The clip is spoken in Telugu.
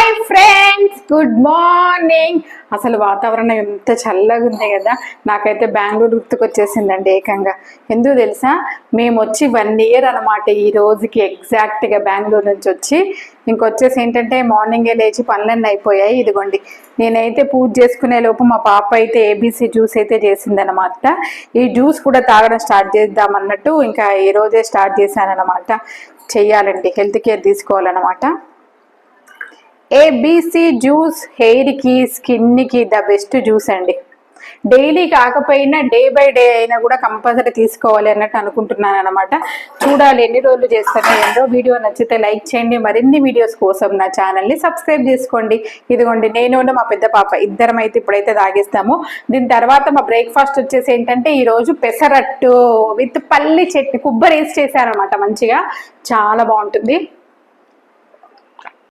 Hi friends, good morning. అసలు వాతావరణం ఎంత చల్లగా ఉంది కదా. నాకైతే బెంగళూరు గుర్తుకొచ్చేసిందండి ఏకంగా. ఎందుకు తెలుసా, మేము వచ్చి 1 year అనమాట ఈ రోజుకి ఎగ్జాక్ట్గా బెంగళూరు నుంచి వచ్చి. ఇంకొచ్చేసి ఏంటంటే మార్నింగే లేచి పనులన్నీ అయిపోయాయి. ఇదిగోండి, నేనైతే పూజ చేసుకునే లోపు మా పాప అయితే ఏబీసీ జ్యూస్ అయితే చేసిందనమాట. ఈ జ్యూస్ కూడా తాగడం స్టార్ట్ చేద్దామన్నట్టు ఇంకా ఈ రోజే స్టార్ట్ చేశానమాట. చెయ్యాలండి, హెల్త్ కేర్ తీసుకోవాలన్నమాట. ఏబీసీ జ్యూస్ హెయిర్ కి, స్కిన్ కి ద బెస్ట్ జ్యూస్ అండి. డైలీ కాకపోయినా డే బై డే అయినా కూడా కంపల్సరీ తీసుకోవాలి అన్నట్టు అనుకుంటున్నాను అనమాట. చూడాలి ఎన్ని రోజులు చేస్తానో ఏందో. వీడియో నచ్చితే లైక్ చేయండి. మరిన్ని వీడియోస్ కోసం నా ఛానల్ని సబ్స్క్రైబ్ చేసుకోండి. ఇదిగోండి, నేను మా పెద్ద పాప ఇద్దరం అయితే ఇప్పుడైతే తాగేస్తాము. దీని తర్వాత మా బ్రేక్ఫాస్ట్ వచ్చేసి ఏంటంటే ఈరోజు పెసరట్టు విత్ పల్లి చట్నీ, కొబ్బరి వేసి చేశారనమాట. మంచిగా చాలా బాగుంటుంది.